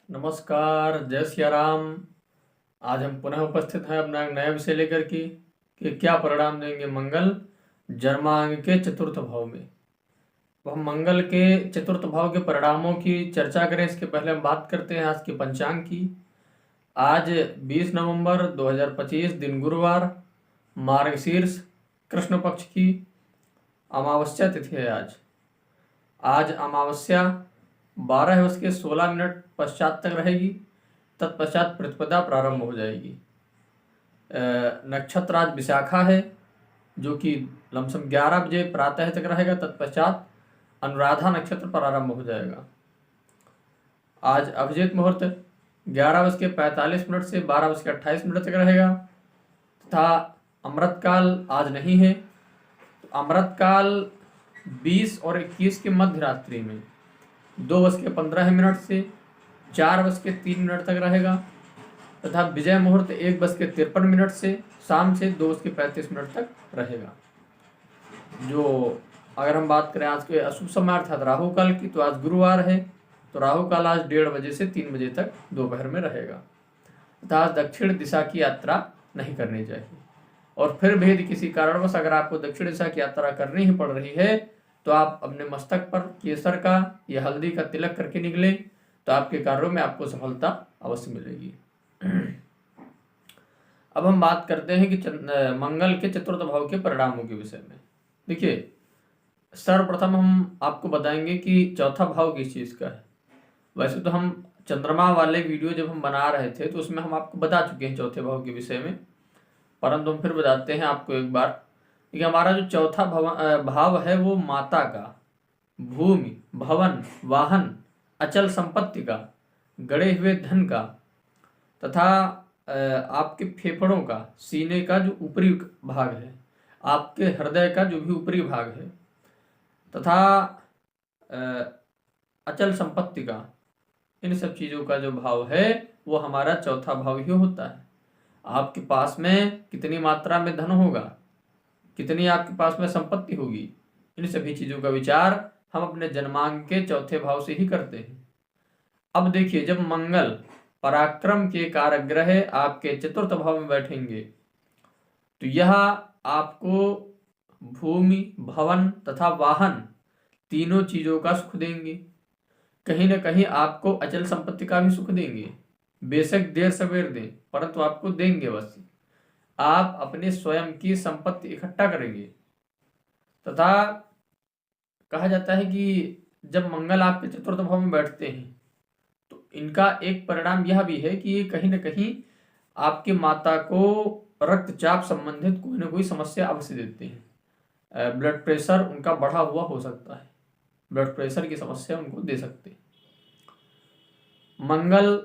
नमस्कार, जय सिया राम। आज हम पुनः उपस्थित हैं अपना एक नया विषय लेकर के कि क्या परिणाम देंगे मंगल जन्मांग के चतुर्थ भाव में। तो हम मंगल के चतुर्थ भाव के परिणामों की चर्चा करें इसके पहले हम बात करते हैं आज के पंचांग की। आज 20 नवंबर 2025 दिन गुरुवार, मार्गशीर्ष कृष्ण पक्ष की अमावस्या तिथि है। आज अमावस्या 12:16 पश्चात तक रहेगी। तत्पश्चात प्रतिपदा प्रारंभ हो जाएगी। नक्षत्र आज विशाखा है जो कि लमसम 11 बजे प्रातः तक रहेगा। तत्पश्चात अनुराधा नक्षत्र प्रारंभ हो जाएगा। आज अभिजीत मुहूर्त 11:45 से 12:28 तक रहेगा तथा अमृत काल आज नहीं है। तो अमृत काल 20 और 21 के मध्य रात्रि में 2:15 से 4:03 तक रहेगा तथा विजय मुहूर्त 1:53 से शाम से 2:35 तक रहेगा। जो अगर हम बात करें आज के अशुभ समय अर्थात राहु काल की, तो आज गुरुवार है तो राहु काल आज 1:30 बजे से 3 बजे तक दोपहर में रहेगा तथा आज दक्षिण दिशा की यात्रा नहीं करनी चाहिए। और फिर भी किसी कारणवश अगर आपको दक्षिण दिशा की यात्रा करनी ही पड़ रही है तो आप अपने मस्तक पर केसर का या हल्दी का तिलक करके निकले तो आपके कार्यों में आपको सफलता अवश्य मिलेगी। अब हम बात करते हैं कि मंगल के चतुर्थ भाव के परिणामों के विषय में। देखिए, सर्वप्रथम हम आपको बताएंगे कि चौथा भाव किस चीज का है। वैसे तो हम चंद्रमा वाले वीडियो जब हम बना रहे थे तो उसमें हम आपको बता चुके हैं चौथे भाव के विषय में, परंतु हम फिर बताते हैं आपको एक बार कि हमारा जो चौथा भाव है वो माता का, भूमि, भवन, वाहन, अचल संपत्ति का, गड़े हुए धन का तथा आपके फेफड़ों का, सीने का जो ऊपरी भाग है, आपके हृदय का जो भी ऊपरी भाग है तथा अचल संपत्ति का, इन सब चीज़ों का जो भाव है वो हमारा चौथा भाव ही होता है। आपके पास में कितनी मात्रा में धन होगा, कितनी आपके पास में संपत्ति होगी, इन सभी चीज़ों का विचार हम अपने जन्मांक के चौथे भाव से ही करते हैं। अब देखिए, जब मंगल पराक्रम के कारक ग्रह आपके चतुर्थ भाव में बैठेंगे तो यह आपको भूमि, भवन तथा वाहन तीनों चीजों का सुख देंगे। कहीं ना कहीं आपको अचल संपत्ति का भी सुख देंगे, बेशक देर सवेर दें परंतु आपको देंगे। बस आप अपने स्वयं की संपत्ति इकट्ठा करेंगे। तथा कहा जाता है कि जब मंगल आपके चतुर्थ भाव में बैठते हैं तो इनका एक परिणाम यह भी है कि ये कहीं ना कहीं आपकी माता को रक्तचाप संबंधित कोई ना कोई समस्या अवश्य देते हैं। ब्लड प्रेशर उनका बढ़ा हुआ हो सकता है, ब्लड प्रेशर की समस्या उनको दे सकते हैं। मंगल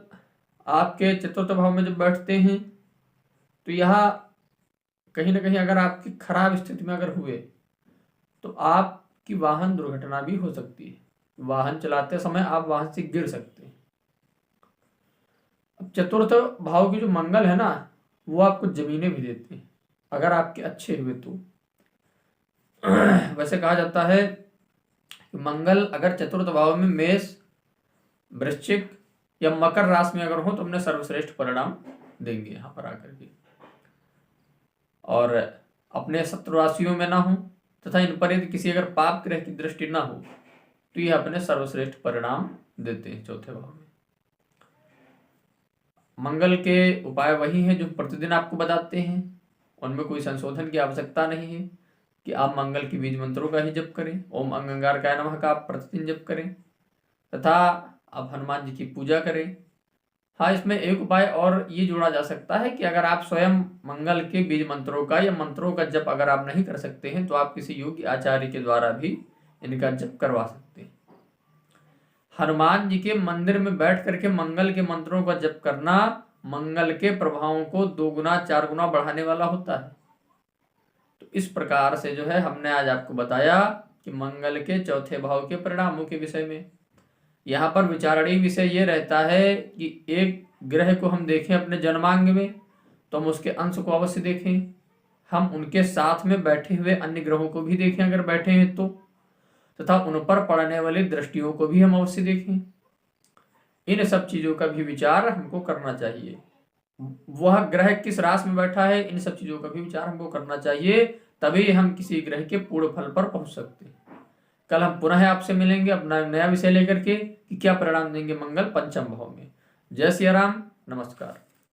आपके चतुर्थ भाव में जब बैठते हैं तो यह कहीं ना कहीं अगर आपकी खराब स्थिति में अगर हुए तो आपकी वाहन दुर्घटना भी हो सकती है। वाहन चलाते समय आप वाहन से गिर सकते हैं। अब चतुर्थ भाव की जो मंगल है ना, वो आपको जमीनें भी देते हैं अगर आपके अच्छे हुए तो। वैसे कहा जाता है कि मंगल अगर चतुर्थ भाव में मेष, वृश्चिक या मकर राशि में अगर हो तो हमने सर्वश्रेष्ठ परिणाम देंगे यहाँ पर आकर के, और अपने शत्रु राशियों में ना हो तथा इन पर यदि किसी अगर पाप ग्रह की दृष्टि ना हो तो ये अपने सर्वश्रेष्ठ परिणाम देते हैं चौथे भाव में। मंगल के उपाय वही हैं जो प्रतिदिन आपको बताते हैं, उनमें कोई संशोधन की आवश्यकता नहीं है कि आप मंगल के बीज मंत्रों का ही जप करें। ओम अंगारकाय नमः का आप प्रतिदिन जप करें तथा आप हनुमान जी की पूजा करें। हाँ, इसमें एक उपाय और ये जोड़ा जा सकता है कि अगर आप स्वयं मंगल के बीज मंत्रों का या मंत्रों का जप अगर आप नहीं कर सकते हैं तो आप किसी योग्य आचार्य के द्वारा भी इनका जप करवा सकते हैं। हनुमान जी के मंदिर में बैठ करके मंगल के मंत्रों का जप करना मंगल के प्रभावों को 2 गुना 4 गुना बढ़ाने वाला होता है। तो इस प्रकार से जो है हमने आज आपको बताया कि मंगल के चौथे भाव के परिणामों के विषय में। यहाँ पर विचारणीय विषय ये रहता है कि एक ग्रह को हम देखें अपने जन्मांग में तो हम उसके अंश को अवश्य देखें, हम उनके साथ में बैठे हुए अन्य ग्रहों को भी देखें अगर बैठे हैं तो, तथा उन पर पड़ने वाली दृष्टियों को भी हम अवश्य देखें। इन सब चीजों का भी विचार हमको करना चाहिए। वह ग्रह किस राशि में बैठा है, इन सब चीजों का भी विचार हमको करना चाहिए, तभी हम किसी ग्रह के पूर्ण फल पर पहुंच सकते हैं। कल हम पुनः आपसे मिलेंगे अपना नया विषय लेकर के कि क्या परिणाम देंगे मंगल पंचम भाव में। जय सिया राम, नमस्कार।